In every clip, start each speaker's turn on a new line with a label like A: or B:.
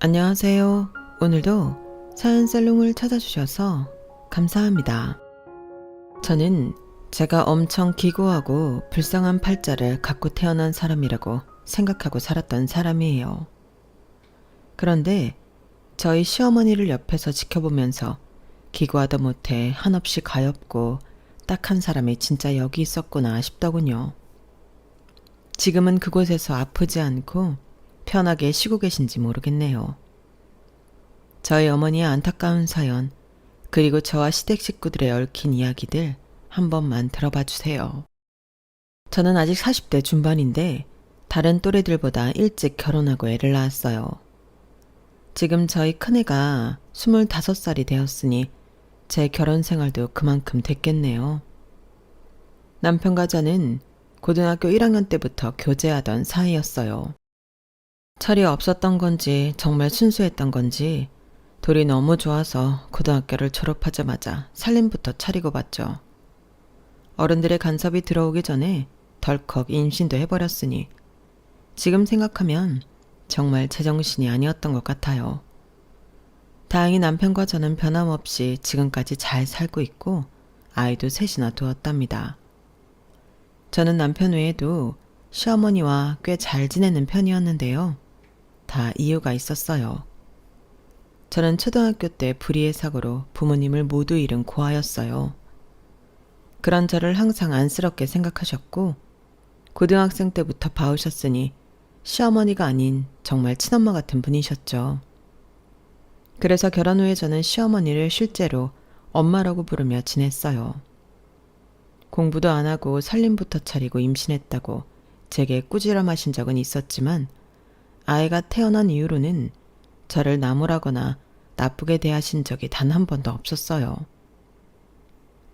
A: 안녕하세요. 오늘도 사연살롱을 찾아주셔서 감사합니다. 저는 제가 엄청 기고하고 불쌍한 팔자를 갖고 태어난 사람이라고 생각하고 살았던 사람이에요. 그런데 저희 시어머니를 옆에서 지켜보면서 기고하다 못해 한없이 가엾고 딱한 사람이 진짜 여기 있었구나 싶더군요. 지금은 그곳에서 아프지 않고 편하게 쉬고 계신지 모르겠네요. 저희 어머니의 안타까운 사연, 그리고 저와 시댁 식구들의 얽힌 이야기들 한 번만 들어봐 주세요. 저는 아직 40대 중반인데 다른 또래들보다 일찍 결혼하고 애를 낳았어요. 지금 저희 큰애가 25살이 되었으니 제 결혼 생활도 그만큼 됐겠네요. 남편과 저는 고등학교 1학년 때부터 교제하던 사이였어요. 철이 없었던 건지 정말 순수했던 건지 둘이 너무 좋아서 고등학교를 졸업하자마자 살림부터 차리고 봤죠. 어른들의 간섭이 들어오기 전에 덜컥 임신도 해버렸으니 지금 생각하면 정말 제정신이 아니었던 것 같아요. 다행히 남편과 저는 변함없이 지금까지 잘 살고 있고 아이도 셋이나 두었답니다. 저는 남편 외에도 시어머니와 꽤 잘 지내는 편이었는데요. 다 이유가 있었어요. 저는 초등학교 때 불의의 사고로 부모님을 모두 잃은 고아였어요. 그런 저를 항상 안쓰럽게 생각하셨고 고등학생 때부터 봐오셨으니 시어머니가 아닌 정말 친엄마 같은 분이셨죠. 그래서 결혼 후에 저는 시어머니를 실제로 엄마라고 부르며 지냈어요. 공부도 안 하고 살림부터 차리고 임신했다고 제게 꾸지람하신 적은 있었지만 아이가 태어난 이후로는 저를 나무라거나 나쁘게 대하신 적이 단 한 번도 없었어요.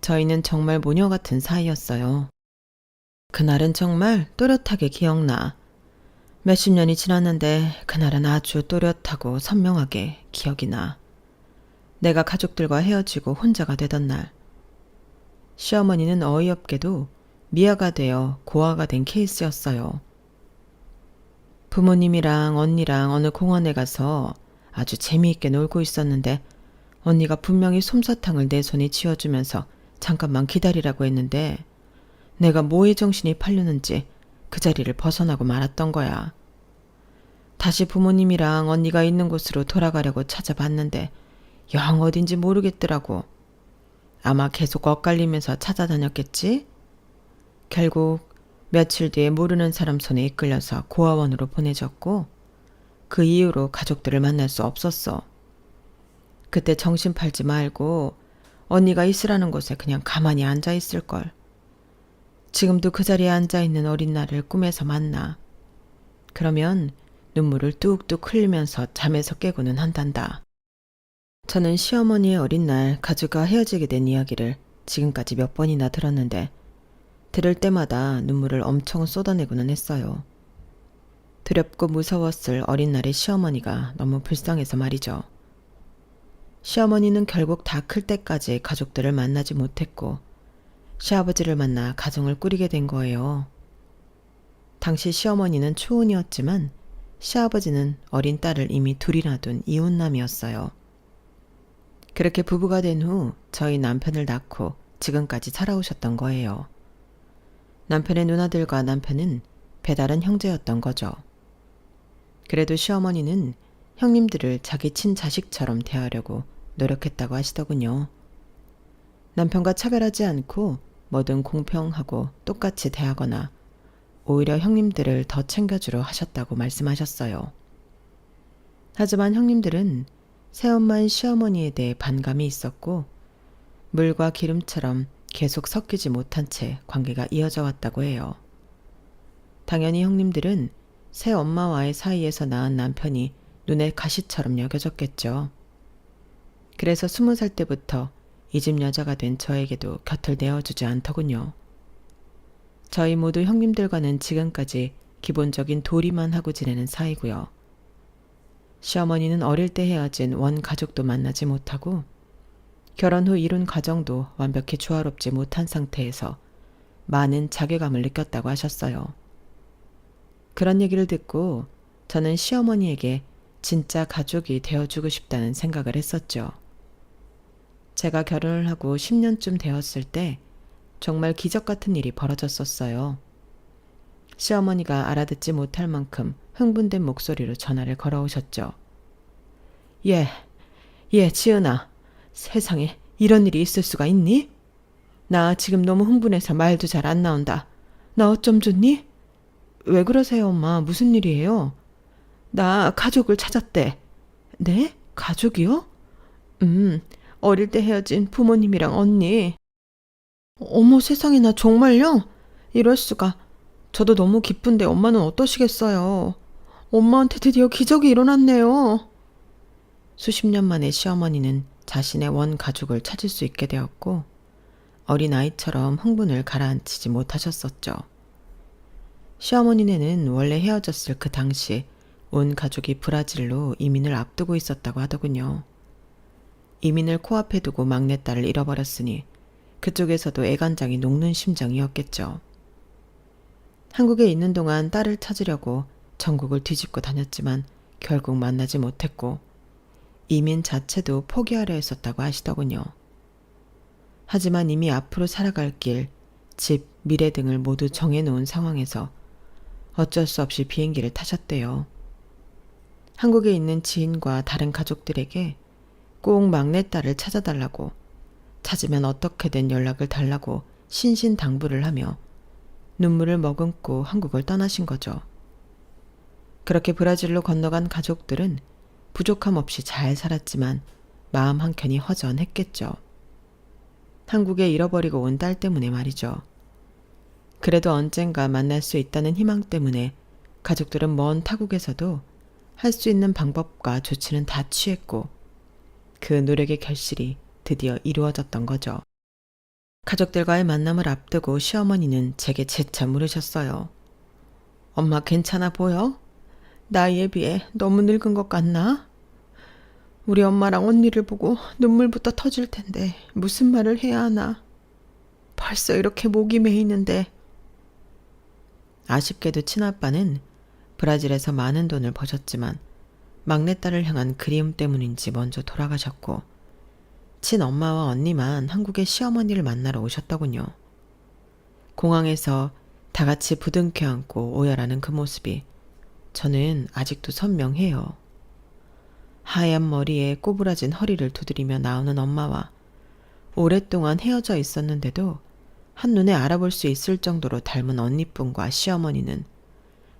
A: 저희는 정말 모녀 같은 사이였어요. 그날은 정말 또렷하게 기억나. 몇십 년이 지났는데 그날은 아주 또렷하고 선명하게 기억이 나. 내가 가족들과 헤어지고 혼자가 되던 날. 시어머니는 어이없게도 미아가 되어 고아가 된 케이스였어요. 부모님이랑 언니랑 어느 공원에 가서 아주 재미있게 놀고 있었는데 언니가 분명히 솜사탕을 내 손에 쥐어주면서 잠깐만 기다리라고 했는데 내가 뭐에 정신이 팔렸는지 그 자리를 벗어나고 말았던 거야. 다시 부모님이랑 언니가 있는 곳으로 돌아가려고 찾아봤는데 영 어딘지 모르겠더라고. 아마 계속 엇갈리면서 찾아다녔겠지? 결국 며칠 뒤에 모르는 사람 손에 이끌려서 고아원으로 보내졌고 그 이후로 가족들을 만날 수 없었어. 그때 정신 팔지 말고 언니가 있으라는 곳에 그냥 가만히 앉아 있을걸. 지금도 그 자리에 앉아있는 어린 나를 꿈에서 만나. 그러면 눈물을 뚝뚝 흘리면서 잠에서 깨고는 한단다. 저는 시어머니의 어린 날 가족과 헤어지게 된 이야기를 지금까지 몇 번이나 들었는데 들을 때마다 눈물을 엄청 쏟아내고는 했어요. 두렵고 무서웠을 어린 날의 시어머니가 너무 불쌍해서 말이죠. 시어머니는 결국 다 클 때까지 가족들을 만나지 못했고 시아버지를 만나 가정을 꾸리게 된 거예요. 당시 시어머니는 초혼이었지만 시아버지는 어린 딸을 이미 둘이나 둔 이혼남이었어요. 그렇게 부부가 된 후 저희 남편을 낳고 지금까지 살아오셨던 거예요. 남편의 누나들과 남편은 배다른 형제였던 거죠. 그래도 시어머니는 형님들을 자기 친자식처럼 대하려고 노력했다고 하시더군요. 남편과 차별하지 않고 뭐든 공평하고 똑같이 대하거나 오히려 형님들을 더 챙겨주려 하셨다고 말씀하셨어요. 하지만 형님들은 새엄마인 시어머니에 대해 반감이 있었고 물과 기름처럼 계속 섞이지 못한 채 관계가 이어져 왔다고 해요. 당연히 형님들은 새엄마와의 사이에서 낳은 남편이 눈에 가시처럼 여겨졌겠죠. 그래서 20살 때부터 이 집 여자가 된 저에게도 곁을 내어주지 않더군요. 저희 모두 형님들과는 지금까지 기본적인 도리만 하고 지내는 사이고요. 시어머니는 어릴 때 헤어진 원가족도 만나지 못하고 결혼 후 이룬 가정도 완벽히 조화롭지 못한 상태에서 많은 자괴감을 느꼈다고 하셨어요. 그런 얘기를 듣고 저는 시어머니에게 진짜 가족이 되어주고 싶다는 생각을 했었죠. 제가 결혼을 하고 10년쯤 되었을 때 정말 기적 같은 일이 벌어졌었어요. 시어머니가 알아듣지 못할 만큼 흥분된 목소리로 전화를 걸어오셨죠. 지은아. 세상에 이런 일이 있을 수가 있니? 나 지금 너무 흥분해서 말도 잘 안 나온다. 나 어쩜 좋니? 왜 그러세요, 엄마? 무슨 일이에요? 나 가족을 찾았대. 네? 가족이요? 어릴 때 헤어진 부모님이랑 언니. 어머 세상에, 나 정말요? 이럴 수가. 저도 너무 기쁜데 엄마는 어떠시겠어요? 엄마한테 드디어 기적이 일어났네요. 수십 년 만에 시어머니는 자신의 원 가족을 찾을 수 있게 되었고 어린아이처럼 흥분을 가라앉히지 못하셨었죠. 시어머니네는 원래 헤어졌을 그 당시 온 가족이 브라질로 이민을 앞두고 있었다고 하더군요. 이민을 코앞에 두고 막내딸을 잃어버렸으니 그쪽에서도 애간장이 녹는 심정이었겠죠. 한국에 있는 동안 딸을 찾으려고 전국을 뒤집고 다녔지만 결국 만나지 못했고 이민 자체도 포기하려 했었다고 하시더군요. 하지만 이미 앞으로 살아갈 길, 집, 미래 등을 모두 정해놓은 상황에서 어쩔 수 없이 비행기를 타셨대요. 한국에 있는 지인과 다른 가족들에게 꼭 막내딸을 찾아달라고, 찾으면 어떻게든 연락을 달라고 신신당부를 하며 눈물을 머금고 한국을 떠나신 거죠. 그렇게 브라질로 건너간 가족들은 부족함 없이 잘 살았지만 마음 한켠이 허전했겠죠. 한국에 잃어버리고 온 딸 때문에 말이죠. 그래도 언젠가 만날 수 있다는 희망 때문에 가족들은 먼 타국에서도 할 수 있는 방법과 조치는 다 취했고 그 노력의 결실이 드디어 이루어졌던 거죠. 가족들과의 만남을 앞두고 시어머니는 제게 재차 물으셨어요. 엄마 괜찮아 보여? 나이에 비해 너무 늙은 것 같나? 우리 엄마랑 언니를 보고 눈물부터 터질 텐데 무슨 말을 해야 하나? 벌써 이렇게 목이 메이는데. 아쉽게도 친아빠는 브라질에서 많은 돈을 버셨지만 막내딸을 향한 그리움 때문인지 먼저 돌아가셨고 친엄마와 언니만 한국의 시어머니를 만나러 오셨더군요. 공항에서 다 같이 부둥켜 안고 오열하는 그 모습이 저는 아직도 선명해요. 하얀 머리에 꼬부라진 허리를 두드리며 나오는 엄마와 오랫동안 헤어져 있었는데도 한눈에 알아볼 수 있을 정도로 닮은 언니뿐과 시어머니는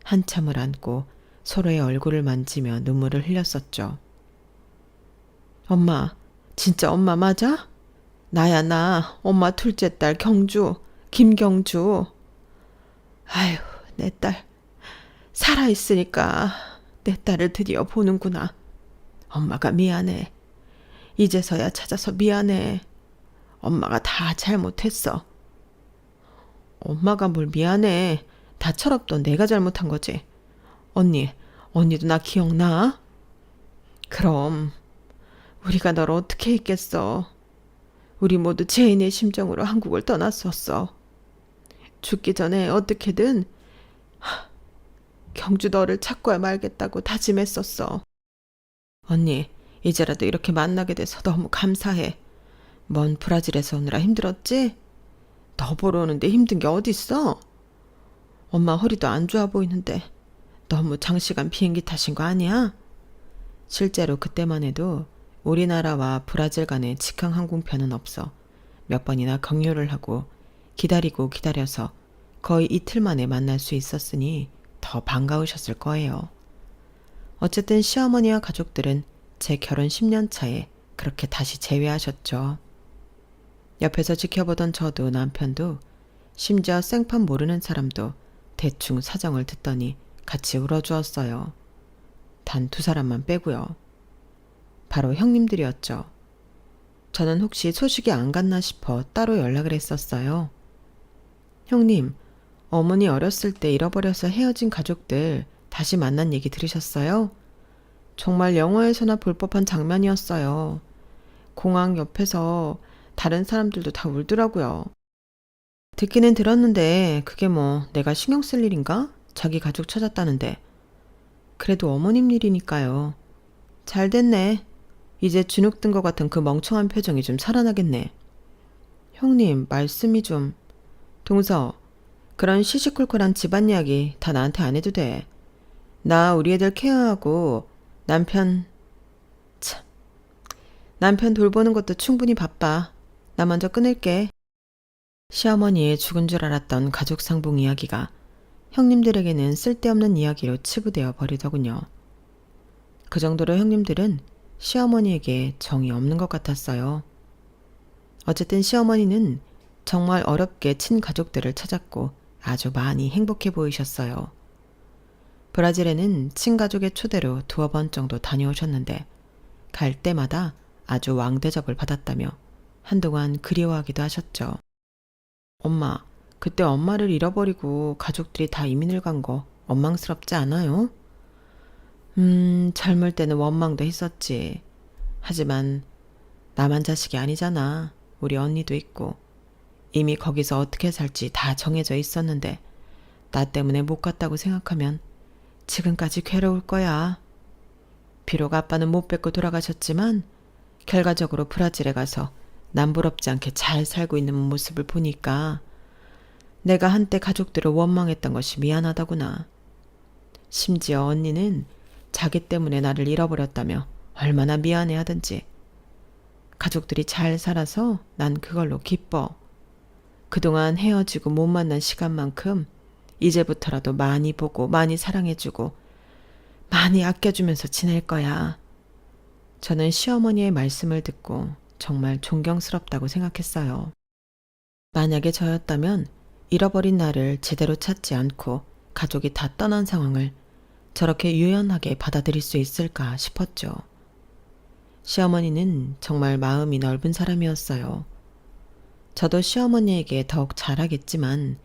A: 한참을 안고 서로의 얼굴을 만지며 눈물을 흘렸었죠. 엄마, 진짜 엄마 맞아? 나야 나, 엄마 둘째 딸 경주, 김경주. 아휴, 내 딸. 살아있으니까 내 딸을 드디어 보는구나. 엄마가 미안해. 이제서야 찾아서 미안해. 엄마가 다 잘못했어. 엄마가 뭘 미안해. 다 철없던 내가 잘못한 거지. 언니도 나 기억나? 그럼 우리가 널 어떻게 했겠어. 우리 모두 죄인의 심정으로 한국을 떠났었어. 죽기 전에 어떻게든 경주 너를 찾고야 말겠다고 다짐했었어. 언니, 이제라도 이렇게 만나게 돼서 너무 감사해. 먼 브라질에서 오느라 힘들었지? 너 보러 오는데 힘든 게 어딨어? 엄마 허리도 안 좋아 보이는데 너무 장시간 비행기 타신 거 아니야? 실제로 그때만 해도 우리나라와 브라질 간에 직항 항공편은 없어 몇 번이나 경유를 하고 기다리고 기다려서 거의 이틀 만에 만날 수 있었으니 더 반가우셨을 거예요. 어쨌든 시어머니와 가족들은 제 결혼 10년 차에 그렇게 다시 재회하셨죠. 옆에서 지켜보던 저도 남편도 심지어 생판 모르는 사람도 대충 사정을 듣더니 같이 울어주었어요. 단 2사람만 빼고요. 바로 형님들이었죠. 저는 혹시 소식이 안 갔나 싶어 따로 연락을 했었어요. 형님, 어머니 어렸을 때 잃어버려서 헤어진 가족들 다시 만난 얘기 들으셨어요? 정말 영화에서나 볼 법한 장면이었어요. 공항 옆에서 다른 사람들도 다 울더라고요. 듣기는 들었는데 그게 뭐 내가 신경 쓸 일인가? 자기 가족 찾았다는데. 그래도 어머님 일이니까요. 잘 됐네. 이제 주눅 든 것 같은 그 멍청한 표정이 좀 살아나겠네. 형님, 말씀이 좀... 동서, 그런 시시콜콜한 집안 이야기 다 나한테 안 해도 돼. 나 우리 애들 케어하고 남편... 참, 남편 돌보는 것도 충분히 바빠. 나 먼저 끊을게. 시어머니의 죽은 줄 알았던 가족 상봉 이야기가 형님들에게는 쓸데없는 이야기로 치부되어 버리더군요. 그 정도로 형님들은 시어머니에게 정이 없는 것 같았어요. 어쨌든 시어머니는 정말 어렵게 친가족들을 찾았고 아주 많이 행복해 보이셨어요. 브라질에는 친가족의 초대로 2번 정도 다녀오셨는데 갈 때마다 아주 왕대접을 받았다며 한동안 그리워하기도 하셨죠. 엄마, 그때 엄마를 잃어버리고 가족들이 다 이민을 간 거 원망스럽지 않아요? 젊을 때는 원망도 했었지. 하지만 나만 자식이 아니잖아. 우리 언니도 있고. 이미 거기서 어떻게 살지 다 정해져 있었는데 나 때문에 못 갔다고 생각하면 지금까지 괴로울 거야. 비록 아빠는 못 뵙고 돌아가셨지만 결과적으로 브라질에 가서 남부럽지 않게 잘 살고 있는 모습을 보니까 내가 한때 가족들을 원망했던 것이 미안하다구나. 심지어 언니는 자기 때문에 나를 잃어버렸다며 얼마나 미안해하든지. 가족들이 잘 살아서 난 그걸로 기뻐. 그동안 헤어지고 못 만난 시간만큼 이제부터라도 많이 보고 많이 사랑해주고 많이 아껴주면서 지낼 거야. 저는 시어머니의 말씀을 듣고 정말 존경스럽다고 생각했어요. 만약에 저였다면 잃어버린 나를 제대로 찾지 않고 가족이 다 떠난 상황을 저렇게 유연하게 받아들일 수 있을까 싶었죠. 시어머니는 정말 마음이 넓은 사람이었어요. 저도 시어머니에게 더욱 잘하겠지만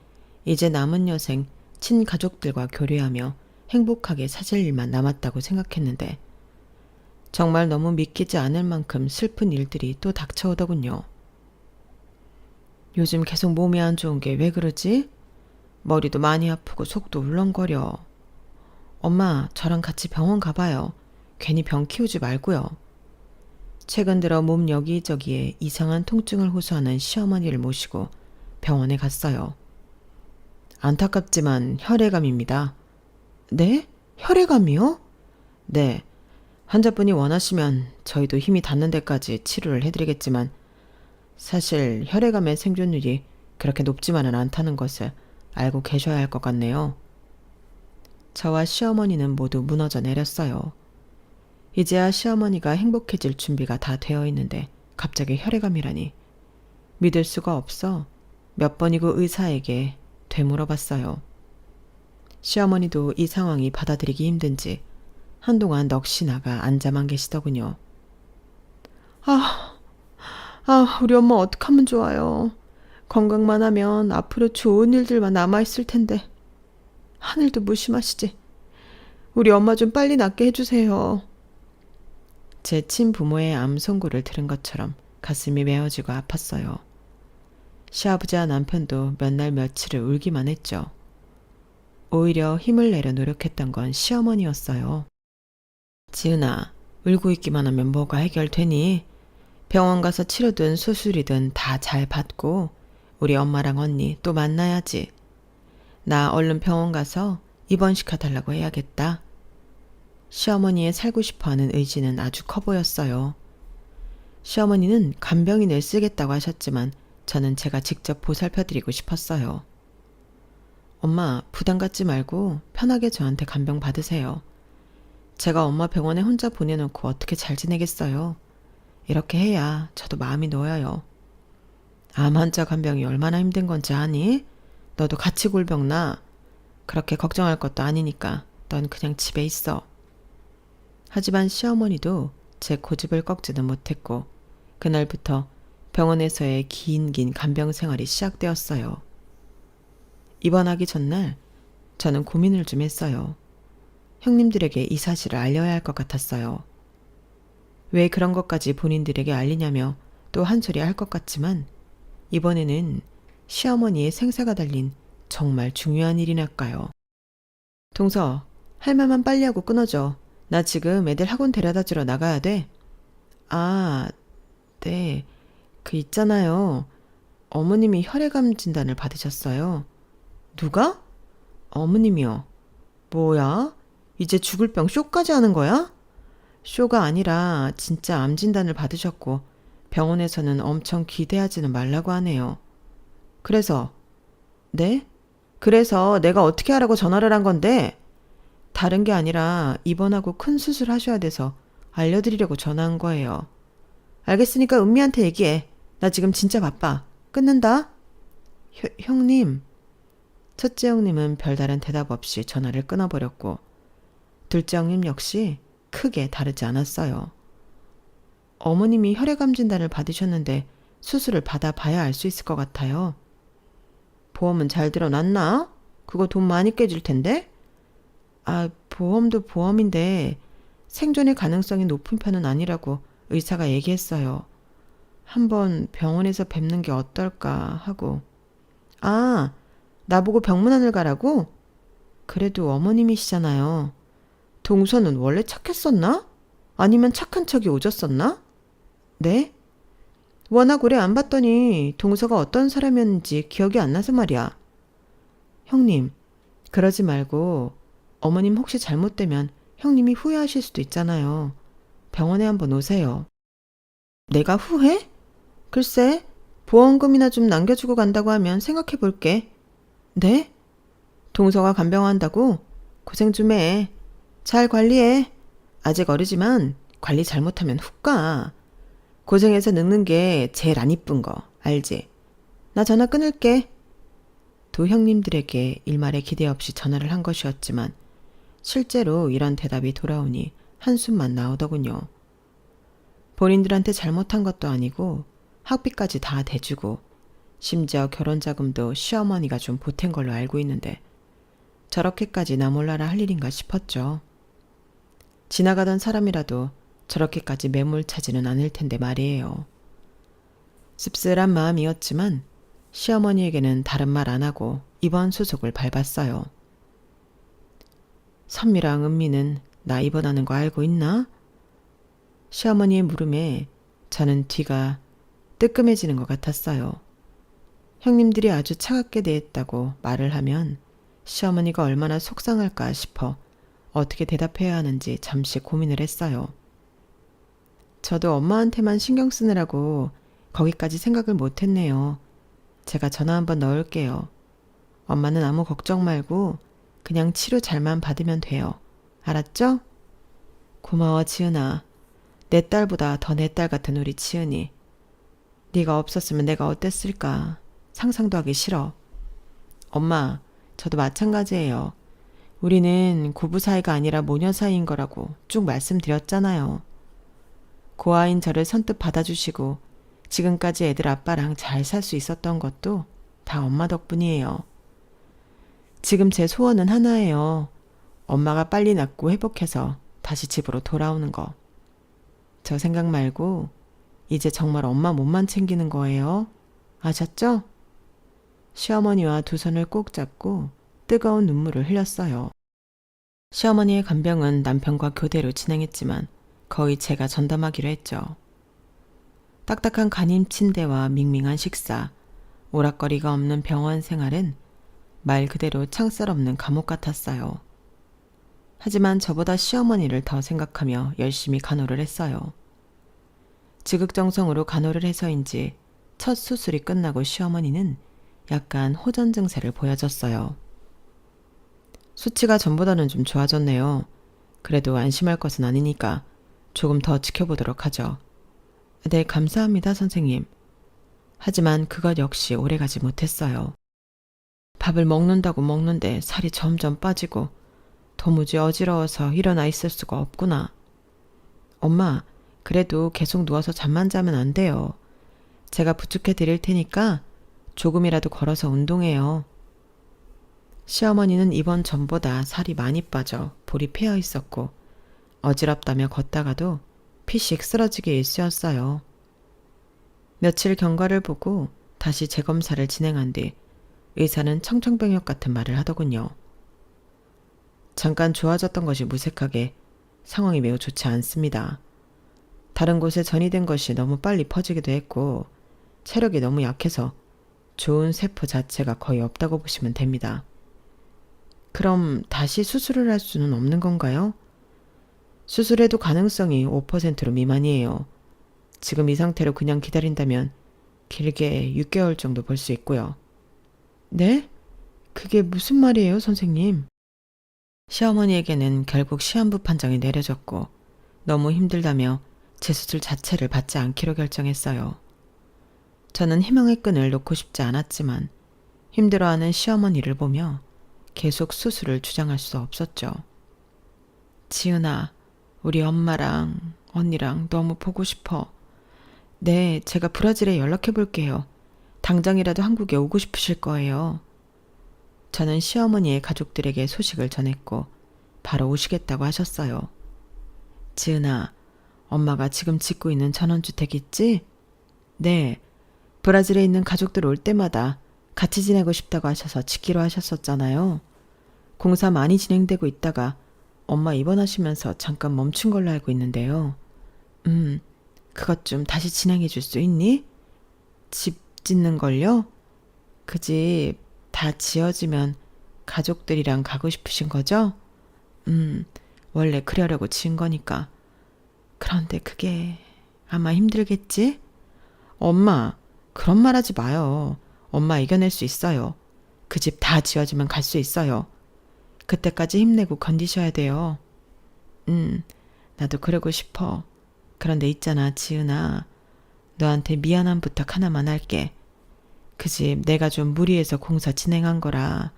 A: 이제 남은 여생 친가족들과 교류하며 행복하게 사실 일만 남았다고 생각했는데 정말 너무 믿기지 않을 만큼 슬픈 일들이 또 닥쳐오더군요. 요즘 계속 몸이 안 좋은 게 왜 그러지? 머리도 많이 아프고 속도 울렁거려. 엄마, 저랑 같이 병원 가봐요. 괜히 병 키우지 말고요. 최근 들어 몸 여기저기에 이상한 통증을 호소하는 시어머니를 모시고 병원에 갔어요. 안타깝지만 혈액암입니다. 네? 혈액암이요? 네. 환자분이 원하시면 저희도 힘이 닿는 데까지 치료를 해드리겠지만 사실 혈액암의 생존율이 그렇게 높지만은 않다는 것을 알고 계셔야 할 것 같네요. 저와 시어머니는 모두 무너져 내렸어요. 이제야 시어머니가 행복해질 준비가 다 되어 있는데 갑자기 혈액암이라니 믿을 수가 없어 몇 번이고 의사에게 되물어봤어요. 시어머니도 이 상황이 받아들이기 힘든지 한동안 넋이 나가 앉아만 계시더군요. 우리 엄마 어떡하면 좋아요. 건강만 하면 앞으로 좋은 일들만 남아있을 텐데. 하늘도 무심하시지. 우리 엄마 좀 빨리 낫게 해주세요. 제 친부모의 암 선고를 들은 것처럼 가슴이 메어지고 아팠어요. 시아버지와 남편도 몇 날 며칠을 울기만 했죠. 오히려 힘을 내려 노력했던 건 시어머니였어요. 지은아, 울고 있기만 하면 뭐가 해결되니? 병원 가서 치료든 수술이든 다 잘 받고 우리 엄마랑 언니 또 만나야지. 나 얼른 병원 가서 입원시켜달라고 해야겠다. 시어머니의 살고 싶어하는 의지는 아주 커 보였어요. 시어머니는 간병인을 쓰겠다고 하셨지만 저는 제가 직접 보살펴드리고 싶었어요. 엄마, 부담 갖지 말고 편하게 저한테 간병 받으세요. 제가 엄마 병원에 혼자 보내놓고 어떻게 잘 지내겠어요. 이렇게 해야 저도 마음이 놓여요. 암 환자 간병이 얼마나 힘든 건지 아니? 너도 같이 골병 나. 그렇게 걱정할 것도 아니니까 넌 그냥 집에 있어. 하지만 시어머니도 제 고집을 꺾지는 못했고 그날부터 병원에서의 긴 간병 생활이 시작되었어요. 입원하기 전날 저는 고민을 좀 했어요. 형님들에게 이 사실을 알려야 할 것 같았어요. 왜 그런 것까지 본인들에게 알리냐며 또 한 소리 할 것 같지만 이번에는 시어머니의 생사가 달린 정말 중요한 일이랄까요. 동서, 할 말만 빨리 하고 끊어줘. 나 지금 애들 학원 데려다 주러 나가야 돼. 아, 네. 그 있잖아요. 어머님이 혈액암 진단을 받으셨어요. 누가? 어머님이요. 뭐야? 이제 죽을 병 쇼까지 하는 거야? 쇼가 아니라 진짜 암 진단을 받으셨고 병원에서는 엄청 기대하지는 말라고 하네요. 그래서, 네? 그래서 내가 어떻게 하라고 전화를 한 건데? 다른 게 아니라 입원하고 큰 수술 하셔야 돼서 알려드리려고 전화한 거예요. 알겠으니까 은미한테 얘기해. 나 지금 진짜 바빠. 끊는다. 형님. 첫째 형님은 별다른 대답 없이 전화를 끊어버렸고 둘째 형님 역시 크게 다르지 않았어요. 어머님이 혈액암 진단을 받으셨는데 수술을 받아봐야 알 수 있을 것 같아요. 보험은 잘 들어놨나? 그거 돈 많이 깨질 텐데? 아, 보험도 보험인데 생존의 가능성이 높은 편은 아니라고 의사가 얘기했어요. 한번 병원에서 뵙는 게 어떨까 하고. 아, 나보고 병문안을 가라고? 그래도 어머님이시잖아요. 동서는 원래 착했었나? 아니면 착한 척이 오졌었나? 네? 워낙 오래 안 봤더니 동서가 어떤 사람이었는지 기억이 안 나서 말이야. 형님, 그러지 말고 어머님 혹시 잘못되면 형님이 후회하실 수도 있잖아요. 병원에 한번 오세요. 내가 후회? 글쎄, 보험금이나 좀 남겨주고 간다고 하면 생각해 볼게. 네? 동서가 간병한다고? 고생 좀 해. 잘 관리해. 아직 어리지만 관리 잘못하면 훅 가. 고생해서 늙는 게 제일 안 이쁜 거 알지? 나 전화 끊을게. 두 형님들에게 일말의 기대 없이 전화를 한 것이었지만 실제로 이런 대답이 돌아오니 한숨만 나오더군요. 본인들한테 잘못한 것도 아니고 학비까지 다 대주고 심지어 결혼자금도 시어머니가 좀 보탠 걸로 알고 있는데 저렇게까지 나 몰라라 할 일인가 싶었죠. 지나가던 사람이라도 저렇게까지 매몰차지는 않을 텐데 말이에요. 씁쓸한 마음이었지만 시어머니에게는 다른 말 안 하고 입원 수속을 밟았어요. 선미랑 은미는 나 입원하는 거 알고 있나? 시어머니의 물음에 저는 뒤가 뜨끔해지는 것 같았어요. 형님들이 아주 차갑게 대했다고 말을 하면 시어머니가 얼마나 속상할까 싶어 어떻게 대답해야 하는지 잠시 고민을 했어요. 저도 엄마한테만 신경 쓰느라고 거기까지 생각을 못했네요. 제가 전화 한번 넣을게요. 엄마는 아무 걱정 말고 그냥 치료 잘만 받으면 돼요. 알았죠? 고마워 지은아. 내 딸보다 더 내 딸 같은 우리 지은이. 네가 없었으면 내가 어땠을까. 상상도 하기 싫어. 엄마, 저도 마찬가지예요. 우리는 고부 사이가 아니라 모녀 사이인 거라고 쭉 말씀드렸잖아요. 고아인 저를 선뜻 받아주시고 지금까지 애들 아빠랑 잘 살 수 있었던 것도 다 엄마 덕분이에요. 지금 제 소원은 하나예요. 엄마가 빨리 낫고 회복해서 다시 집으로 돌아오는 거. 저 생각 말고 이제 정말 엄마 몸만 챙기는 거예요. 아셨죠? 시어머니와 두 손을 꼭 잡고 뜨거운 눈물을 흘렸어요. 시어머니의 간병은 남편과 교대로 진행했지만 거의 제가 전담하기로 했죠. 딱딱한 간임 침대와 밍밍한 식사, 오락거리가 없는 병원 생활은 말 그대로 창살 없는 감옥 같았어요. 하지만 저보다 시어머니를 더 생각하며 열심히 간호를 했어요. 지극정성으로 간호를 해서인지 첫 수술이 끝나고 시어머니는 약간 호전 증세를 보여줬어요. 수치가 전보다는 좀 좋아졌네요. 그래도 안심할 것은 아니니까 조금 더 지켜보도록 하죠. 네, 감사합니다, 선생님. 하지만 그것 역시 오래가지 못했어요. 밥을 먹는다고 먹는데 살이 점점 빠지고 도무지 어지러워서 일어나 있을 수가 없구나. 엄마, 그래도 계속 누워서 잠만 자면 안 돼요. 제가 부축해 드릴 테니까 조금이라도 걸어서 운동해요. 시어머니는 입원 전보다 살이 많이 빠져 볼이 패여 있었고 어지럽다며 걷다가도 피식 쓰러지게 일쑤였어요. 며칠 경과를 보고 다시 재검사를 진행한 뒤 의사는 청천벽력 같은 말을 하더군요. 잠깐 좋아졌던 것이 무색하게 상황이 매우 좋지 않습니다. 다른 곳에 전이된 것이 너무 빨리 퍼지기도 했고 체력이 너무 약해서 좋은 세포 자체가 거의 없다고 보시면 됩니다. 그럼 다시 수술을 할 수는 없는 건가요? 수술해도 가능성이 5%로 미만이에요. 지금 이 상태로 그냥 기다린다면 길게 6개월 정도 볼 수 있고요. 네? 그게 무슨 말이에요, 선생님? 시어머니에게는 결국 시한부 판정이 내려졌고 너무 힘들다며 재수술 자체를 받지 않기로 결정했어요. 저는 희망의 끈을 놓고 싶지 않았지만 힘들어하는 시어머니를 보며 계속 수술을 주장할 수 없었죠. 지은아, 우리 엄마랑 언니랑 너무 보고 싶어. 네, 제가 브라질에 연락해 볼게요. 당장이라도 한국에 오고 싶으실 거예요. 저는 시어머니의 가족들에게 소식을 전했고 바로 오시겠다고 하셨어요. 지은아, 엄마가 지금 짓고 있는 전원주택 있지? 네, 브라질에 있는 가족들 올 때마다 같이 지내고 싶다고 하셔서 짓기로 하셨었잖아요. 공사 많이 진행되고 있다가 엄마 입원하시면서 잠깐 멈춘 걸로 알고 있는데요. 그것 좀 다시 진행해 줄 수 있니? 집 짓는 걸요? 그 집 다 지어지면 가족들이랑 가고 싶으신 거죠? 원래 그러려고 지은 거니까. 그런데 그게 아마 힘들겠지? 엄마, 그런 말 하지 마요. 엄마 이겨낼 수 있어요. 그 집 다 지어지면 갈 수 있어요. 그때까지 힘내고 견디셔야 돼요. 나도 그러고 싶어. 그런데 있잖아, 지은아. 너한테 미안한 부탁 하나만 할게. 그 집 내가 좀 무리해서 공사 진행한 거라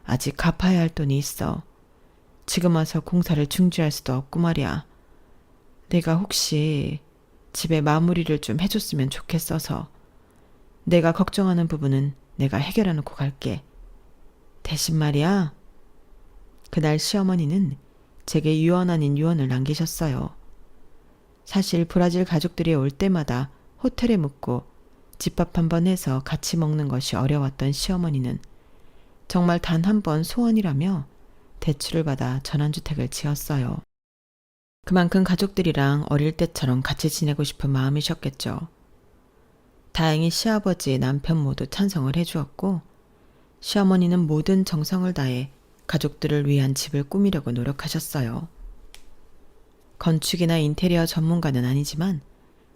A: 아직 갚아야 할 돈이 있어. 지금 와서 공사를 중지할 수도 없고 말이야. 내가 혹시 집에 마무리를 좀 해줬으면 좋겠어서. 내가 걱정하는 부분은 내가 해결해 놓고 갈게. 대신 말이야. 그날 시어머니는 제게 유언 아닌 유언을 남기셨어요. 사실 브라질 가족들이 올 때마다 호텔에 묵고 집밥 한 번 해서 같이 먹는 것이 어려웠던 시어머니는 정말 단 한 번 소원이라며 대출을 받아 전원주택을 지었어요. 그만큼 가족들이랑 어릴 때처럼 같이 지내고 싶은 마음이셨겠죠. 다행히 시아버지, 남편 모두 찬성을 해주었고 시어머니는 모든 정성을 다해 가족들을 위한 집을 꾸미려고 노력하셨어요. 건축이나 인테리어 전문가는 아니지만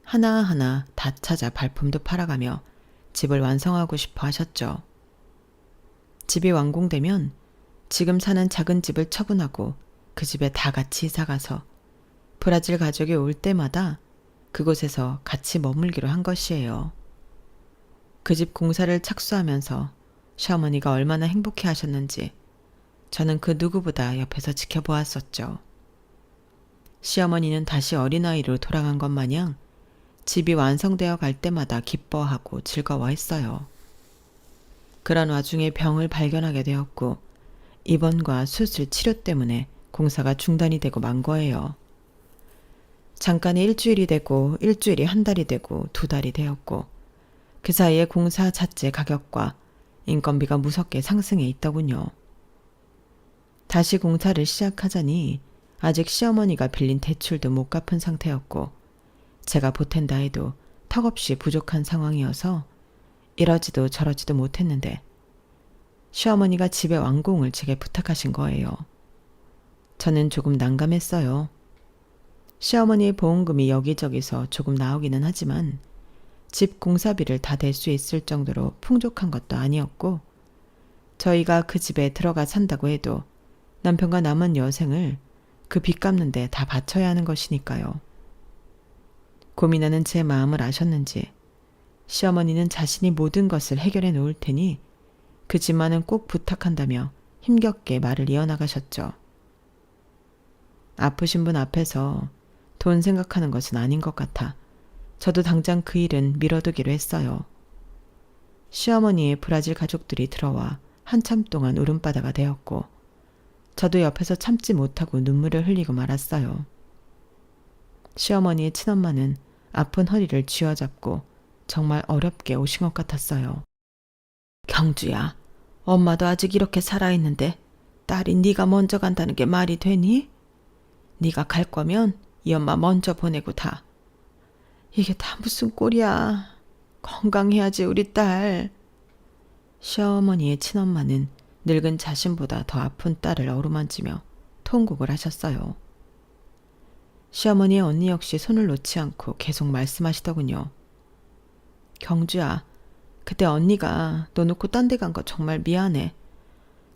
A: 하나하나 다 찾아 발품도 팔아가며 집을 완성하고 싶어 하셨죠. 집이 완공되면 지금 사는 작은 집을 처분하고 그 집에 다 같이 이사가서 브라질 가족이 올 때마다 그곳에서 같이 머물기로 한 것이에요. 그 집 공사를 착수하면서 시어머니가 얼마나 행복해 하셨는지 저는 그 누구보다 옆에서 지켜보았었죠. 시어머니는 다시 어린아이로 돌아간 것 마냥 집이 완성되어 갈 때마다 기뻐하고 즐거워했어요. 그런 와중에 병을 발견하게 되었고 입원과 수술 치료 때문에 공사가 중단이 되고 만 거예요. 잠깐이 일주일이 되고 일주일이 한 달이 되고 두 달이 되었고 그 사이에 공사 자재 가격과 인건비가 무섭게 상승해 있더군요. 다시 공사를 시작하자니 아직 시어머니가 빌린 대출도 못 갚은 상태였고 제가 보탠다 해도 턱없이 부족한 상황이어서 이러지도 저러지도 못했는데 시어머니가 집의 완공을 제게 부탁하신 거예요. 저는 조금 난감했어요. 시어머니의 보험금이 여기저기서 조금 나오기는 하지만 집 공사비를 다 댈 수 있을 정도로 풍족한 것도 아니었고 저희가 그 집에 들어가 산다고 해도 남편과 남은 여생을 그 빚 갚는데 다 바쳐야 하는 것이니까요. 고민하는 제 마음을 아셨는지 시어머니는 자신이 모든 것을 해결해 놓을 테니 그 집만은 꼭 부탁한다며 힘겹게 말을 이어나가셨죠. 아프신 분 앞에서 돈 생각하는 것은 아닌 것 같아 저도 당장 그 일은 미뤄두기로 했어요. 시어머니의 브라질 가족들이 들어와 한참 동안 울음바다가 되었고 저도 옆에서 참지 못하고 눈물을 흘리고 말았어요. 시어머니의 친엄마는 아픈 허리를 쥐어잡고 정말 어렵게 오신 것 같았어요. 경주야, 엄마도 아직 이렇게 살아있는데 딸이 네가 먼저 간다는 게 말이 되니? 네가 갈 거면 이 엄마 먼저 보내고 다. 이게 다 무슨 꼴이야. 건강해야지 우리 딸. 시어머니의 친엄마는 늙은 자신보다 더 아픈 딸을 어루만지며 통곡을 하셨어요. 시어머니의 언니 역시 손을 놓지 않고 계속 말씀하시더군요. 경주야, 그때 언니가 너 놓고 딴 데 간 거 정말 미안해.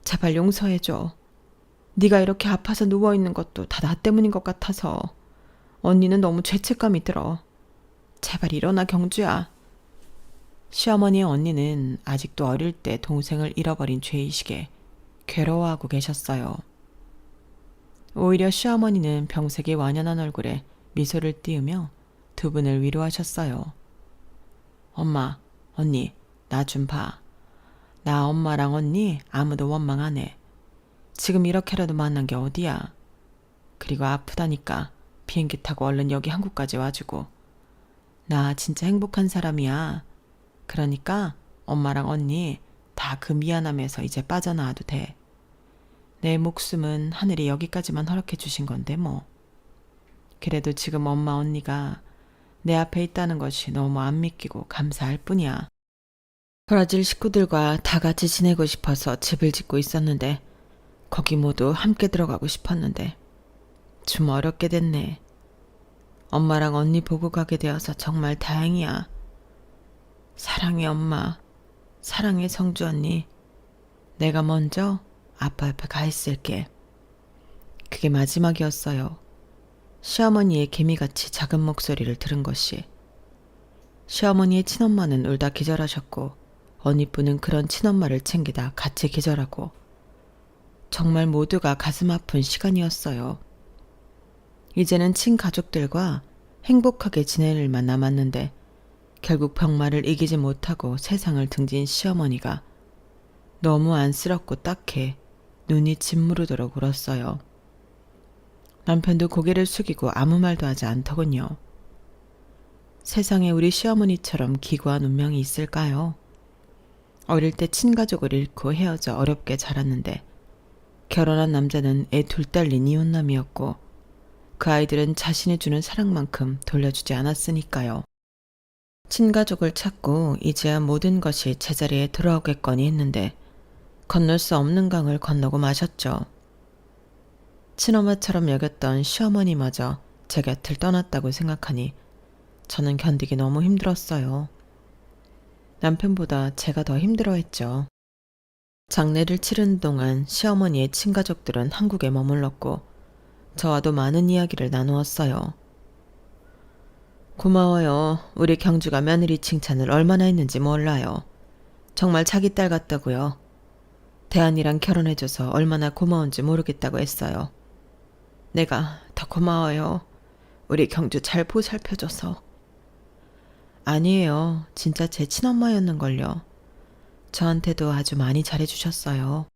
A: 제발 용서해줘. 네가 이렇게 아파서 누워있는 것도 다 나 때문인 것 같아서 언니는 너무 죄책감이 들어. 제발 일어나 경주야. 시어머니의 언니는 아직도 어릴 때 동생을 잃어버린 죄의식에 괴로워하고 계셨어요. 오히려 시어머니는 병색이 완연한 얼굴에 미소를 띄우며 두 분을 위로하셨어요. 엄마, 언니, 나 좀 봐. 나 엄마랑 언니 아무도 원망 안 해. 지금 이렇게라도 만난 게 어디야. 그리고 아프다니까 비행기 타고 얼른 여기 한국까지 와주고. 나 진짜 행복한 사람이야. 그러니까 엄마랑 언니 다 그 미안함에서 이제 빠져나와도 돼. 내 목숨은 하늘이 여기까지만 허락해 주신 건데 뭐. 그래도 지금 엄마 언니가 내 앞에 있다는 것이 너무 안 믿기고 감사할 뿐이야. 브라질 식구들과 다 같이 지내고 싶어서 집을 짓고 있었는데 거기 모두 함께 들어가고 싶었는데 좀 어렵게 됐네. 엄마랑 언니 보고 가게 되어서 정말 다행이야. 사랑해 엄마. 사랑해 성주 언니. 내가 먼저 아빠 옆에 가 있을게. 그게 마지막이었어요. 시어머니의 개미같이 작은 목소리를 들은 것이. 시어머니의 친엄마는 울다 기절하셨고 언니뿐은 그런 친엄마를 챙기다 같이 기절하고 정말 모두가 가슴 아픈 시간이었어요. 이제는 친가족들과 행복하게 지낼 일만 남았는데 결국 병마를 이기지 못하고 세상을 등진 시어머니가 너무 안쓰럽고 딱해 눈이 짓무르도록 울었어요. 남편도 고개를 숙이고 아무 말도 하지 않더군요. 세상에 우리 시어머니처럼 기구한 운명이 있을까요? 어릴 때 친가족을 잃고 헤어져 어렵게 자랐는데 결혼한 남자는 애 둘 딸린 이혼남이었고 그 아이들은 자신이 주는 사랑만큼 돌려주지 않았으니까요. 친가족을 찾고 이제야 모든 것이 제자리에 돌아오겠거니 했는데 건널 수 없는 강을 건너고 마셨죠. 친엄마처럼 여겼던 시어머니마저 제 곁을 떠났다고 생각하니 저는 견디기 너무 힘들었어요. 남편보다 제가 더 힘들어했죠. 장례를 치르는 동안 시어머니의 친가족들은 한국에 머물렀고 저와도 많은 이야기를 나누었어요. 고마워요. 우리 경주가 며느리 칭찬을 얼마나 했는지 몰라요. 정말 자기 딸 같다고요. 대한이랑 결혼해줘서 얼마나 고마운지 모르겠다고 했어요. 내가 더 고마워요. 우리 경주 잘 보살펴줘서. 아니에요. 진짜 제 친엄마였는걸요. 저한테도 아주 많이 잘해주셨어요.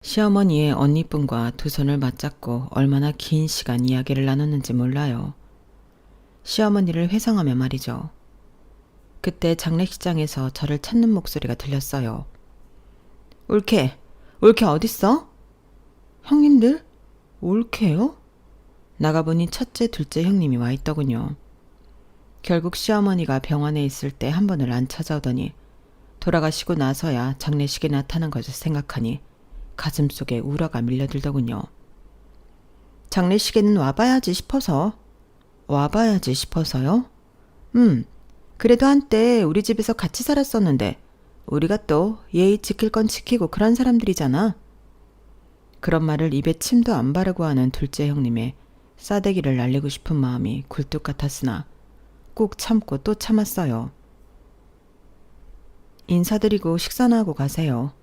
A: 시어머니의 언니분과 두 손을 맞잡고 얼마나 긴 시간 이야기를 나눴는지 몰라요. 시어머니를 회상하며 말이죠. 그때 장례식장에서 저를 찾는 목소리가 들렸어요. 올케 어딨어? 형님들? 올케요? 나가보니 첫째, 둘째 형님이 와 있더군요. 결국 시어머니가 병원에 있을 때 한 번을 안 찾아오더니 돌아가시고 나서야 장례식에 나타난 것을 생각하니 가슴속에 우라가 밀려들더군요. 장례식에는 와봐야지 싶어서. 와봐야지 싶어서요? 그래도 한때 우리 집에서 같이 살았었는데 우리가 또 예의 지킬 건 지키고 그런 사람들이잖아. 그런 말을 입에 침도 안 바르고 하는 둘째 형님의 싸대기를 날리고 싶은 마음이 굴뚝 같았으나 꾹 참고 또 참았어요. 인사드리고 식사나 하고 가세요.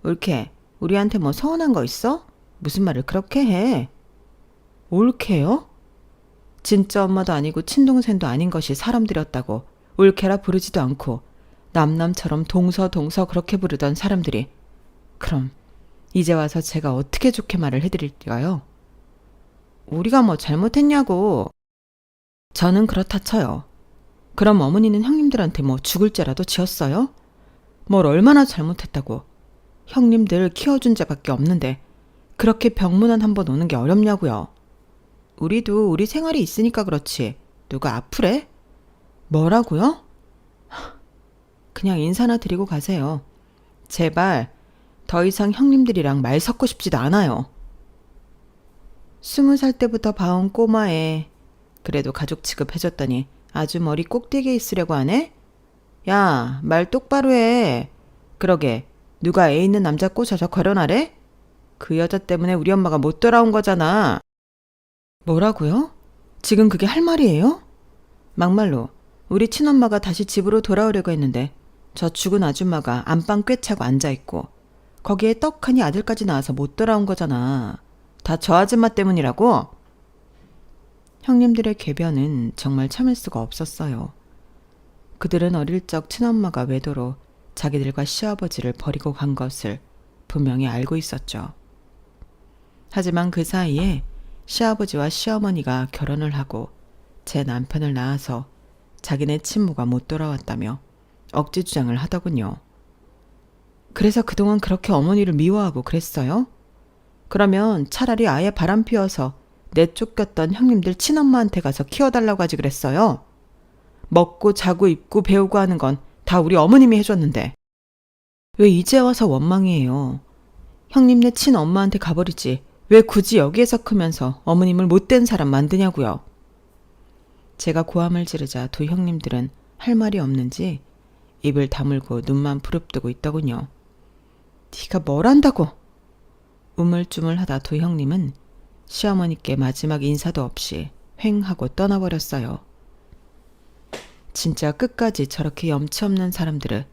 A: 올케, 우리한테 뭐 서운한 거 있어? 무슨 말을 그렇게 해? 올케요? 진짜 엄마도 아니고 친동생도 아닌 것이 사람들이었다고 올케라 부르지도 않고 남남처럼 동서 그렇게 부르던 사람들이 그럼 이제 와서 제가 어떻게 좋게 말을 해드릴까요? 우리가 뭐 잘못했냐고. 저는 그렇다 쳐요. 그럼 어머니는 형님들한테 뭐 죽을 죄라도 지었어요? 뭘 얼마나 잘못했다고. 형님들 키워준 죄밖에 없는데 그렇게 병문안 한번 오는 게 어렵냐고요. 우리도 우리 생활이 있으니까 그렇지. 누가 아프래? 뭐라고요? 그냥 인사나 드리고 가세요. 제발 더 이상 형님들이랑 말 섞고 싶지도 않아요. 20살 때부터 봐온 꼬마애. 그래도 가족 취급해줬더니 아주 머리 꼭대기에 있으려고 하네? 야, 말 똑바로 해. 그러게, 누가 애 있는 남자 꼬셔서 결혼하래? 그 여자 때문에 우리 엄마가 못 돌아온 거잖아. 뭐라고요? 지금 그게 할 말이에요? 막말로 우리 친엄마가 다시 집으로 돌아오려고 했는데 저 죽은 아줌마가 안방 꿰차고 앉아있고 거기에 떡하니 아들까지 나와서 못 돌아온 거잖아. 다 저 아줌마 때문이라고? 형님들의 궤변은 정말 참을 수가 없었어요. 그들은 어릴 적 친엄마가 외도로 자기들과 시아버지를 버리고 간 것을 분명히 알고 있었죠. 하지만 그 사이에 시아버지와 시어머니가 결혼을 하고 제 남편을 낳아서 자기네 친모가 못 돌아왔다며 억지 주장을 하더군요. 그래서 그동안 그렇게 어머니를 미워하고 그랬어요? 그러면 차라리 아예 바람 피워서 내쫓겼던 형님들 친엄마한테 가서 키워달라고 하지 그랬어요? 먹고 자고 입고 배우고 하는 건 다 우리 어머님이 해줬는데 왜 이제 와서 원망이에요? 형님네 친엄마한테 가버리지 왜 굳이 여기에서 크면서 어머님을 못된 사람 만드냐고요? 제가 고함을 지르자 두 형님들은 할 말이 없는지 입을 다물고 눈만 부릅뜨고 있더군요. 네가 뭘 안다고? 우물쭈물하다 두 형님은 시어머니께 마지막 인사도 없이 횡 하고 떠나버렸어요. 진짜 끝까지 저렇게 염치 없는 사람들을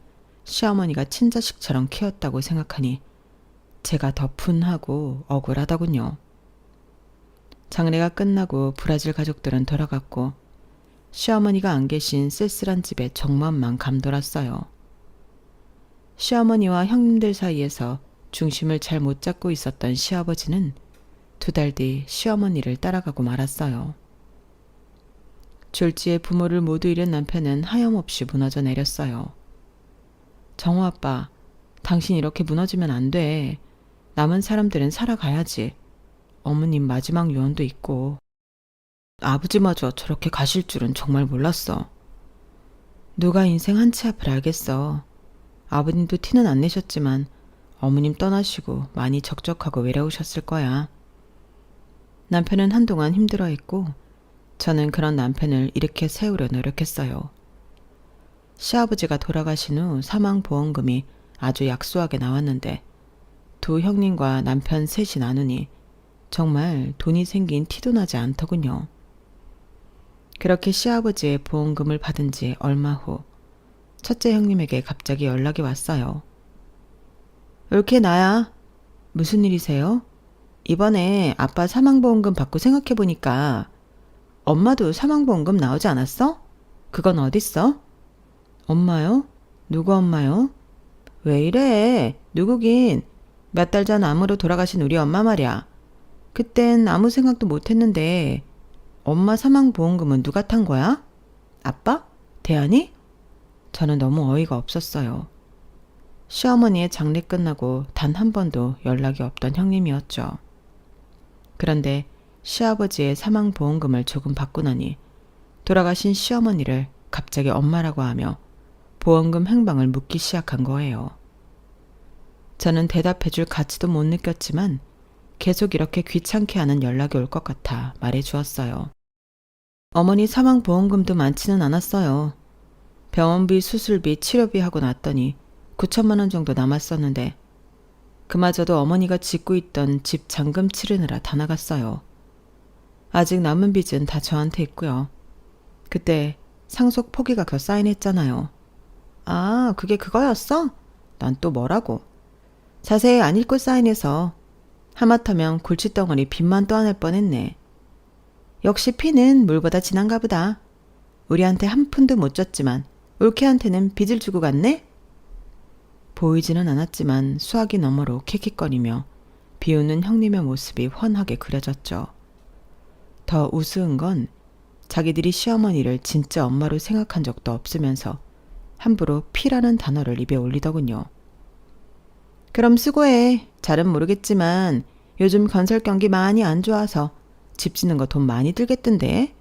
A: 시어머니가 친자식처럼 키웠다고 생각하니 제가 더 분하고 억울하더군요. 장례가 끝나고 브라질 가족들은 돌아갔고 시어머니가 안 계신 쓸쓸한 집에 정만만 감돌았어요. 시어머니와 형님들 사이에서 중심을 잘 못 잡고 있었던 시아버지는 2달 뒤 시어머니를 따라가고 말았어요. 졸지에 부모를 모두 잃은 남편은 하염없이 무너져 내렸어요. 정호 아빠, 당신 이렇게 무너지면 안 돼. 남은 사람들은 살아가야지. 어머님 마지막 유언도 있고. 아버지마저 저렇게 가실 줄은 정말 몰랐어. 누가 인생 한 치 앞을 알겠어. 아버님도 티는 안 내셨지만 어머님 떠나시고 많이 적적하고 외로우셨을 거야. 남편은 한동안 힘들어했고 저는 그런 남편을 일으켜 세우려 노력했어요. 시아버지가 돌아가신 후 사망보험금이 아주 약소하게 나왔는데 두 형님과 남편 셋이 나누니 정말 돈이 생긴 티도 나지 않더군요. 그렇게 시아버지의 보험금을 받은 지 얼마 후 첫째 형님에게 갑자기 연락이 왔어요. 올케 나야. 무슨 일이세요? 이번에 아빠 사망보험금 받고 생각해보니까 엄마도 사망보험금 나오지 않았어? 그건 어딨어? 엄마요? 누구 엄마요? 왜 이래? 누구긴. 몇 달 전 암으로 돌아가신 우리 엄마 말이야. 그땐 아무 생각도 못했는데 엄마 사망보험금은 누가 탄 거야? 아빠? 대안이? 저는 너무 어이가 없었어요. 시어머니의 장례 끝나고 단 한 번도 연락이 없던 형님이었죠. 그런데 시아버지의 사망보험금을 조금 받고 나니 돌아가신 시어머니를 갑자기 엄마라고 하며 보험금 행방을 묻기 시작한 거예요. 저는 대답해줄 가치도 못 느꼈지만 계속 이렇게 귀찮게 하는 연락이 올 것 같아 말해주었어요. 어머니 사망보험금도 많지는 않았어요. 병원비, 수술비, 치료비 하고 났더니 9천만 원 정도 남았었는데 그마저도 어머니가 짓고 있던 집 잔금 치르느라 다 나갔어요. 아직 남은 빚은 다 저한테 있고요. 그때 상속 포기가 사인했잖아요. 아, 그게 그거였어? 난 또 뭐라고? 자세히 안 읽고 사인해서 하마터면 골칫덩어리 빚만 떠안을 뻔했네. 역시 피는 물보다 진한가 보다. 우리한테 한 푼도 못 줬지만 올케한테는 빚을 주고 갔네? 보이지는 않았지만 수화기 너머로 킥킥거리며 비웃는 형님의 모습이 훤하게 그려졌죠. 더 우스운 건 자기들이 시어머니를 진짜 엄마로 생각한 적도 없으면서 함부로 피라는 단어를 입에 올리더군요. 그럼 수고해. 잘은 모르겠지만 요즘 건설 경기 많이 안 좋아서 집 짓는 거 돈 많이 들겠던데.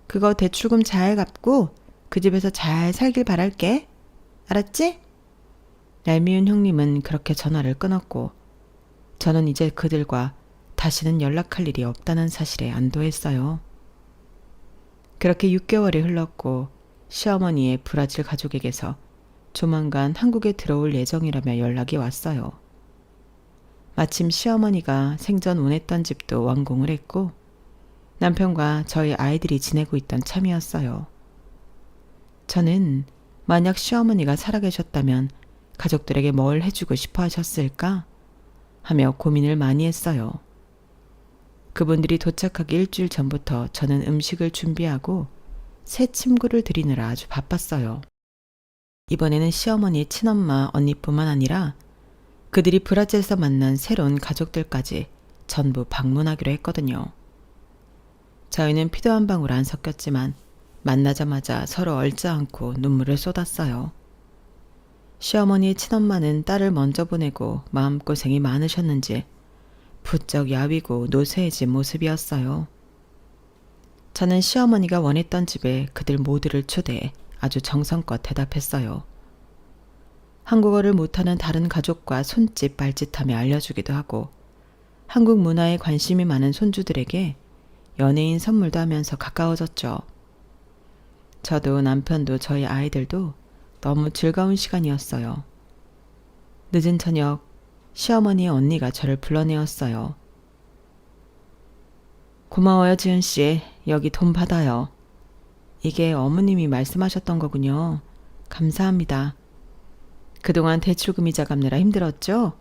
A: 그거 대출금 잘 갚고 그 집에서 잘 살길 바랄게. 알았지? 얄미운 형님은 그렇게 전화를 끊었고 저는 이제 그들과 다시는 연락할 일이 없다는 사실에 안도했어요. 그렇게 6개월이 흘렀고 시어머니의 브라질 가족에게서 조만간 한국에 들어올 예정이라며 연락이 왔어요. 마침 시어머니가 생전 원했던 집도 완공을 했고 남편과 저희 아이들이 지내고 있던 참이었어요. 저는 만약 시어머니가 살아계셨다면 가족들에게 뭘 해주고 싶어 하셨을까 하며 고민을 많이 했어요. 그분들이 도착하기 일주일 전부터 저는 음식을 준비하고 새 침구를 들이느라 아주 바빴어요. 이번에는 시어머니의 친엄마 언니뿐만 아니라 그들이 브라질에서 만난 새로운 가족들까지 전부 방문하기로 했거든요. 저희는 피도 한 방울 안 섞였지만 만나자마자 서로 얼싸안고 눈물을 쏟았어요. 시어머니의 친엄마는 딸을 먼저 보내고 마음고생이 많으셨는지 부쩍 야위고 노쇠해진 모습이었어요. 저는 시어머니가 원했던 집에 그들 모두를 초대해 아주 정성껏 대답했어요. 한국어를 못하는 다른 가족과 손짓 발짓하며 알려주기도 하고 한국 문화에 관심이 많은 손주들에게 연예인 선물도 하면서 가까워졌죠. 저도 남편도 저희 아이들도 너무 즐거운 시간이었어요. 늦은 저녁 시어머니의 언니가 저를 불러내었어요. 고마워요, 지은씨. 여기 돈 받아요. 이게 어머님이 말씀하셨던 거군요. 감사합니다. 그동안 대출금 이자 갚느라 힘들었죠?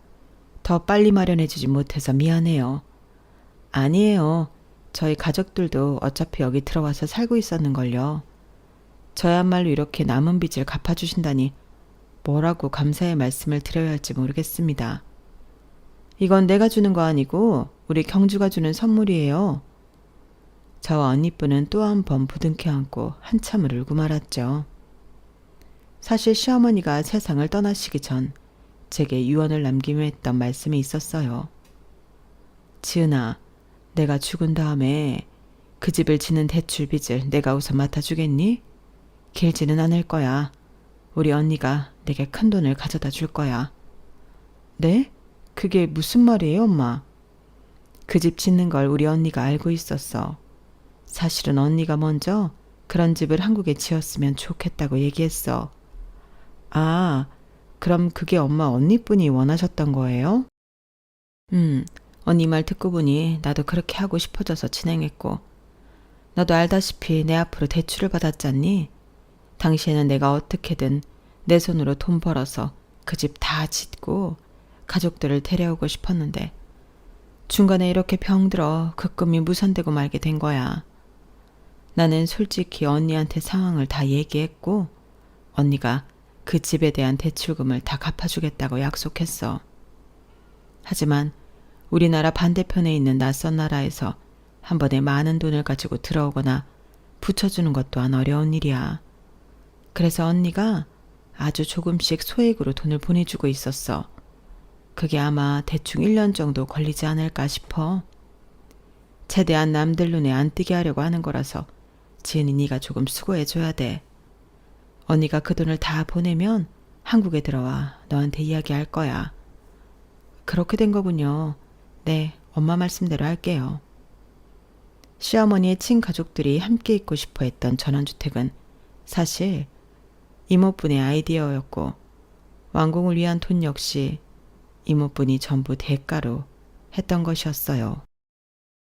A: 더 빨리 마련해주지 못해서 미안해요. 아니에요. 저희 가족들도 어차피 여기 들어와서 살고 있었는걸요. 저야말로 이렇게 남은 빚을 갚아주신다니 뭐라고 감사의 말씀을 드려야 할지 모르겠습니다. 이건 내가 주는 거 아니고 우리 경주가 주는 선물이에요. 저와 언니분은 또 한 번 부둥켜 안고 한참을 울고 말았죠. 사실 시어머니가 세상을 떠나시기 전 제게 유언을 남기며 했던 말씀이 있었어요. 지은아, 내가 죽은 다음에 그 집을 지는 대출 빚을 내가 우선 맡아주겠니? 길지는 않을 거야. 우리 언니가 내게 큰 돈을 가져다 줄 거야. 네? 그게 무슨 말이에요, 엄마? 그 집 짓는 걸 우리 언니가 알고 있었어. 사실은 언니가 먼저 그런 집을 한국에 지었으면 좋겠다고 얘기했어. 아, 그럼 그게 엄마 언니분이 원하셨던 거예요? 언니 말 듣고 보니 나도 그렇게 하고 싶어져서 진행했고 너도 알다시피 내 앞으로 대출을 받았잖니? 당시에는 내가 어떻게든 내 손으로 돈 벌어서 그 집 다 짓고 가족들을 데려오고 싶었는데 중간에 이렇게 병들어 그 꿈이 무산되고 말게 된 거야. 나는 솔직히 언니한테 상황을 다 얘기했고 언니가 그 집에 대한 대출금을 다 갚아주겠다고 약속했어. 하지만 우리나라 반대편에 있는 낯선 나라에서 한 번에 많은 돈을 가지고 들어오거나 붙여주는 것 또한 어려운 일이야. 그래서 언니가 아주 조금씩 소액으로 돈을 보내주고 있었어. 그게 아마 대충 1년 정도 걸리지 않을까 싶어. 최대한 남들 눈에 안 띄게 하려고 하는 거라서 지은이 네가 조금 수고해줘야 돼. 언니가 그 돈을 다 보내면 한국에 들어와 너한테 이야기할 거야. 그렇게 된 거군요. 네, 엄마 말씀대로 할게요. 시어머니의 친가족들이 함께 있고 싶어 했던 전원주택은 사실 이모분의 아이디어였고 완공을 위한 돈 역시 이모분이 전부 대가로 했던 것이었어요.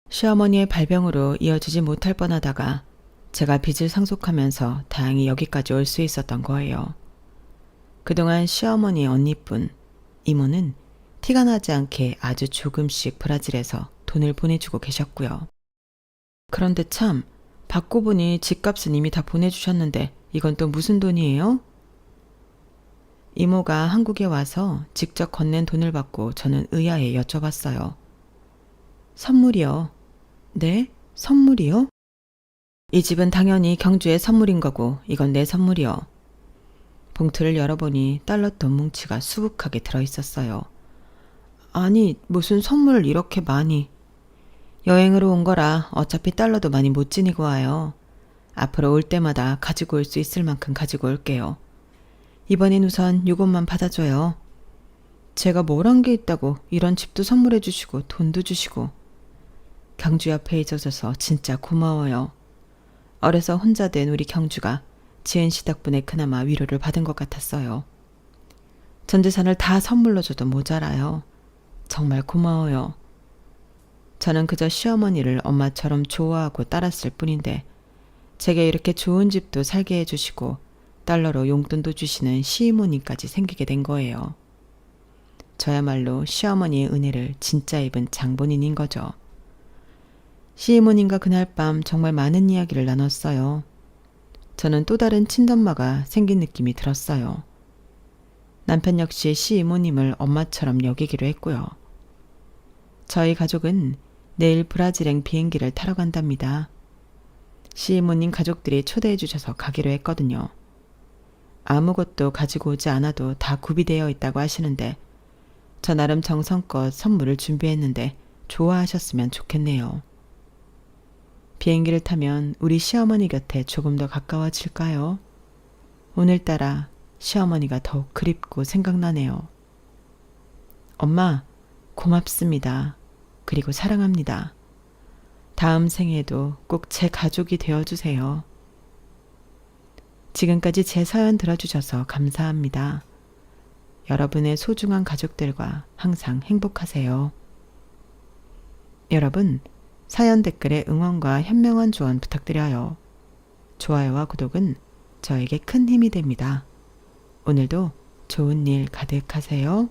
A: 시어머니의 발병으로 이어지지 못할 뻔하다가 제가 빚을 상속하면서 다행히 여기까지 올 수 있었던 거예요. 그동안 시어머니의 언니뿐, 이모는 티가 나지 않게 아주 조금씩 브라질에서 돈을 보내주고 계셨고요. 그런데 참, 받고 보니 집값은 이미 다 보내주셨는데 이건 또 무슨 돈이에요? 이모가 한국에 와서 직접 건넨 돈을 받고 저는 의아해 여쭤봤어요. 선물이요. 네? 선물이요? 이 집은 당연히 경주의 선물인 거고 이건 내 선물이요. 봉투를 열어보니 달러 돈 뭉치가 수북하게 들어있었어요. 아니, 무슨 선물을 이렇게 많이. 여행으로 온 거라 어차피 달러도 많이 못 지니고 와요. 앞으로 올 때마다 가지고 올 수 있을 만큼 가지고 올게요. 이번엔 우선 요것만 받아줘요. 제가 뭘 한 게 있다고 이런 집도 선물해 주시고 돈도 주시고. 경주 옆에 있어서 진짜 고마워요. 어려서 혼자 된 우리 경주가 지은 씨 덕분에 그나마 위로를 받은 것 같았어요. 전 재산을 다 선물로 줘도 모자라요. 정말 고마워요. 저는 그저 시어머니를 엄마처럼 좋아하고 따랐을 뿐인데 제게 이렇게 좋은 집도 살게 해주시고 달러로 용돈도 주시는 시이모님까지 생기게 된 거예요. 저야말로 시어머니의 은혜를 진짜 입은 장본인인 거죠. 시이모님과 그날 밤 정말 많은 이야기를 나눴어요. 저는 또 다른 친엄마가 생긴 느낌이 들었어요. 남편 역시 시이모님을 엄마처럼 여기기로 했고요. 저희 가족은 내일 브라질행 비행기를 타러 간답니다. 시이모님 가족들이 초대해 주셔서 가기로 했거든요. 아무것도 가지고 오지 않아도 다 구비되어 있다고 하시는데 저 나름 정성껏 선물을 준비했는데 좋아하셨으면 좋겠네요. 비행기를 타면 우리 시어머니 곁에 조금 더 가까워질까요? 오늘따라 시어머니가 더욱 그립고 생각나네요. 엄마, 고맙습니다. 그리고 사랑합니다. 다음 생에도 꼭 제 가족이 되어주세요. 지금까지 제 사연 들어주셔서 감사합니다. 여러분의 소중한 가족들과 항상 행복하세요. 여러분, 사연 댓글에 응원과 현명한 조언 부탁드려요. 좋아요와 구독은 저에게 큰 힘이 됩니다. 오늘도 좋은 일 가득하세요.